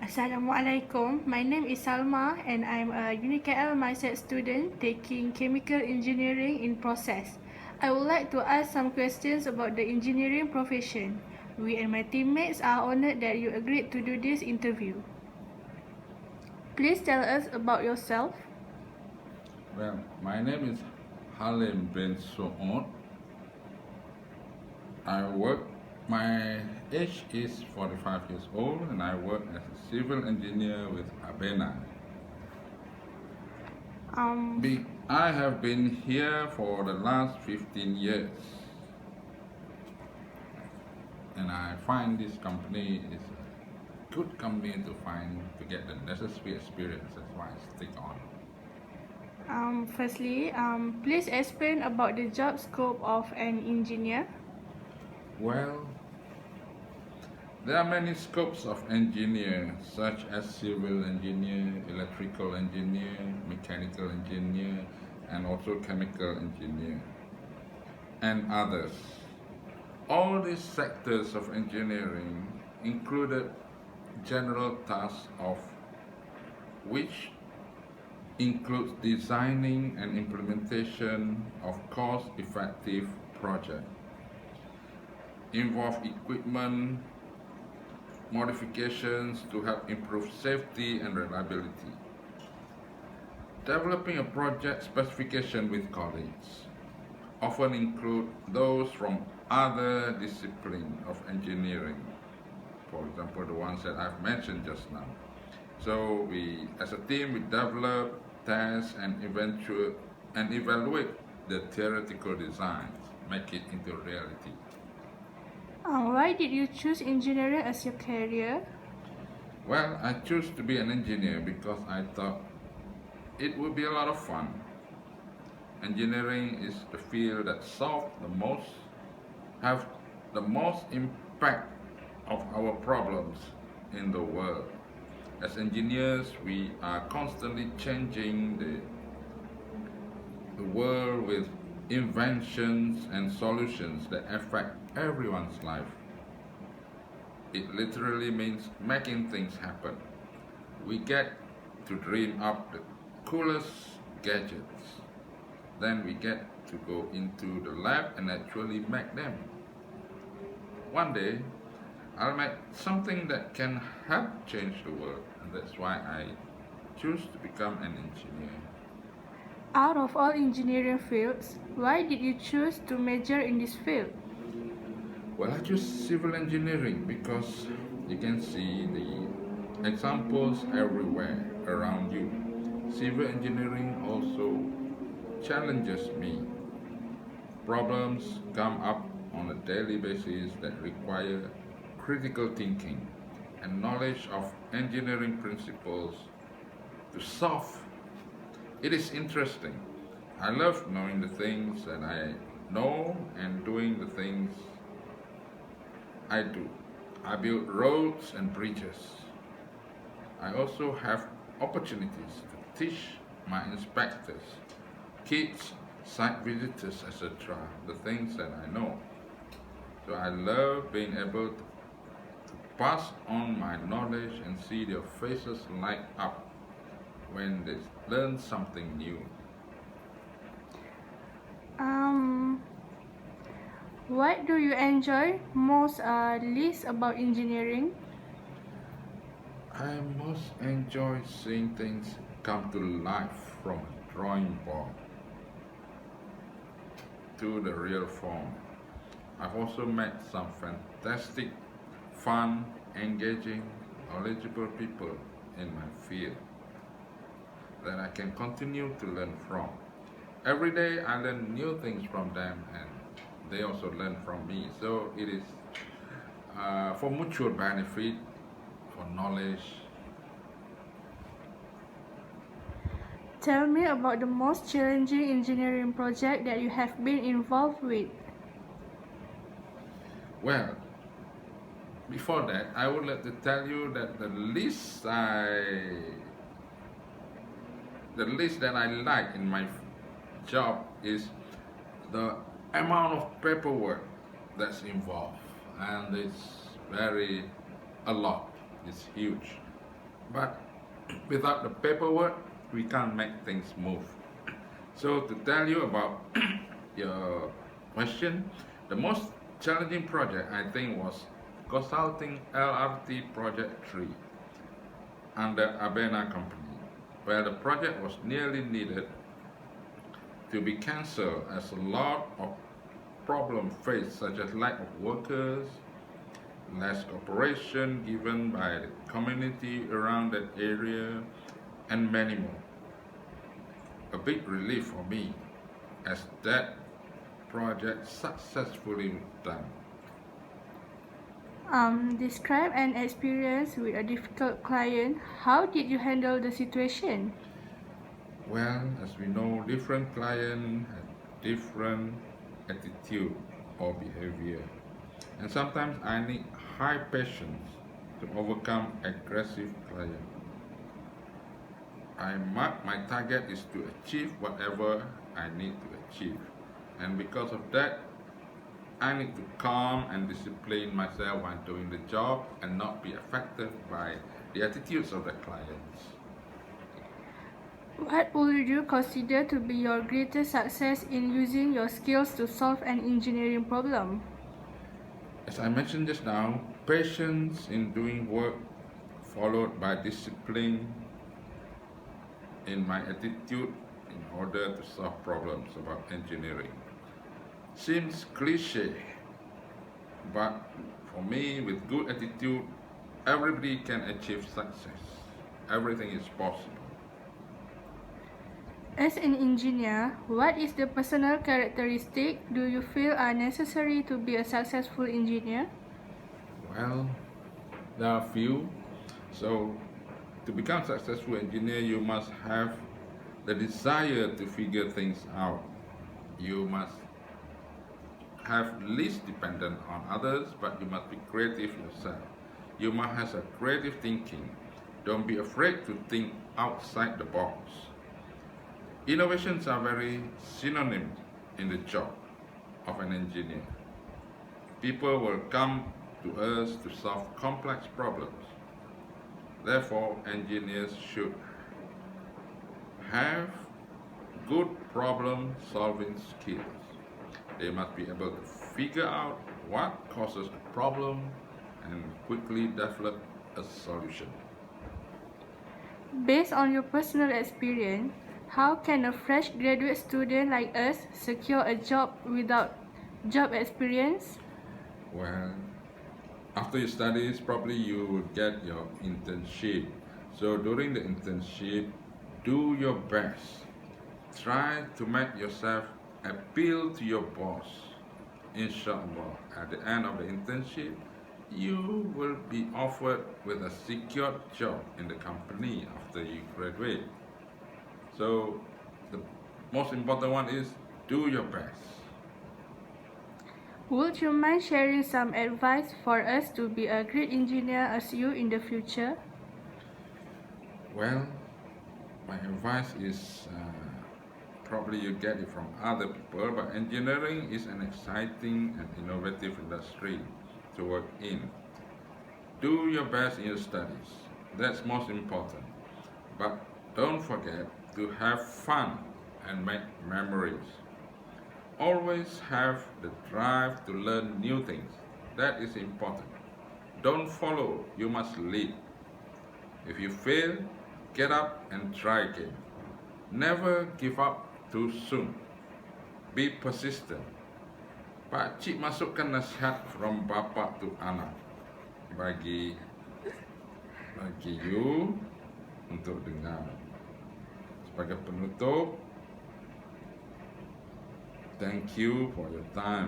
Assalamualaikum. My name is Salma and I'm a UniKL mindset student taking chemical engineering in process. I would like to ask some questions about the engineering profession. We and my teammates are honored that you agreed to do this interview. Please tell us about yourself. Well, my name is Halim bin Suud. My age is 45 years old and I work as a civil engineer with Abena. Um, I have been here for the last 15 years and I find this company is a good company to get the necessary experience. That's why I stick on. Firstly, please explain about the job scope of an engineer. Well, there are many scopes of engineer, such as civil engineer, electrical engineer, mechanical engineer, and also chemical engineer, and others. All these sectors of engineering included general tasks of which includes designing and implementation of cost-effective projects, involve equipment modifications to help improve safety and reliability. Developing a project specification with colleagues often include those from other disciplines of engineering, for example, the ones that I've mentioned just now. So as a team, we develop, test, and evaluate the theoretical designs, make it into reality. Why did you choose engineering as your career? Well, I chose to be an engineer because I thought it would be a lot of fun. Engineering is the field that have the most impact of our problems in the world. As engineers, we are constantly changing the world with inventions and solutions that affect everyone's life. It literally means making things happen. We get to dream up the coolest gadgets. Then we get to go into the lab and actually make them. One day, I'll make something that can help change the world, and that's why I choose to become an engineer. Out of all engineering fields, why did you choose to major in this field? Well, I choose civil engineering because you can see the examples everywhere around you. Civil engineering also challenges me. Problems come up on a daily basis that require critical thinking and knowledge of engineering principles to solve. It is interesting. I love knowing the things that I know and doing the things I do. I build roads and bridges. I also have opportunities to teach my inspectors, kids, site visitors, etc., the things that I know. So I love being able to pass on my knowledge and see their faces light up when they learn something new. What do you enjoy most least about engineering? I most enjoy seeing things come to life from a drawing board to the real form. I've also met some fantastic, fun, engaging, knowledgeable people in my field that I can continue to learn from. Every day I learn new things from them and they also learn from me. So it is for mutual benefit, for knowledge. Tell me about the most challenging engineering project that you have been involved with. Well, before that, I would like to tell you that the least that I like in my job is the amount of paperwork that's involved, and it's a lot. It's huge. But without the paperwork, we can't make things move. So to tell you about your question, the most challenging project I think was consulting LRT Project 3 under Abena Company, where the project was nearly needed to be cancelled as a lot of problems faced, such as lack of workers, less cooperation given by the community around that area, and many more. A big relief for me as that project successfully done. Describe an experience with a difficult client. How did you handle the situation? Well, as we know, different clients have different attitude or behavior. And sometimes I need high patience to overcome aggressive client. My target is to achieve whatever I need to achieve. And because of that, I need to calm and discipline myself while doing the job and not be affected by the attitudes of the clients. What would you consider to be your greatest success in using your skills to solve an engineering problem? As I mentioned just now, patience in doing work followed by discipline in my attitude in order to solve problems about engineering. Seems cliche, but for me, with good attitude, everybody can achieve success. Everything is possible. As an engineer, what is the personal characteristic do you feel are necessary to be a successful engineer? Well, there are few. So, to become a successful engineer, you must have the desire to figure things out. You must have least dependent on others, but you must be creative yourself. You must have a creative thinking. Don't be afraid to think outside the box. Innovations are very synonym in the job of an engineer. People will come to us to solve complex problems. Therefore, engineers should have good problem solving skills. They must be able to figure out what causes the problem and quickly develop a solution. Based on your personal experience, how can a fresh graduate student like us secure a job without job experience? Well, after your studies, probably you will get your internship. So during the internship, do your best. Try to make yourself appeal to your boss. Inshallah, at the end of the internship, you will be offered with a secured job in the company after you graduate. So the most important one is do your best. Would you mind sharing some advice for us to be a great engineer as you in the future? Well, my advice is probably you get it from other people, but engineering is an exciting and innovative industry to work in. Do your best in your studies. That's most important. But don't forget to have fun and make memories. Always have the drive to learn new things. That is important. Don't follow, you must lead. If you fail, get up and try again. Never give up too soon. Be persistent. Pak Cik masukkan nasihat from bapa to anak bagi you untuk dengar. Sebagai penutup, thank you for your time.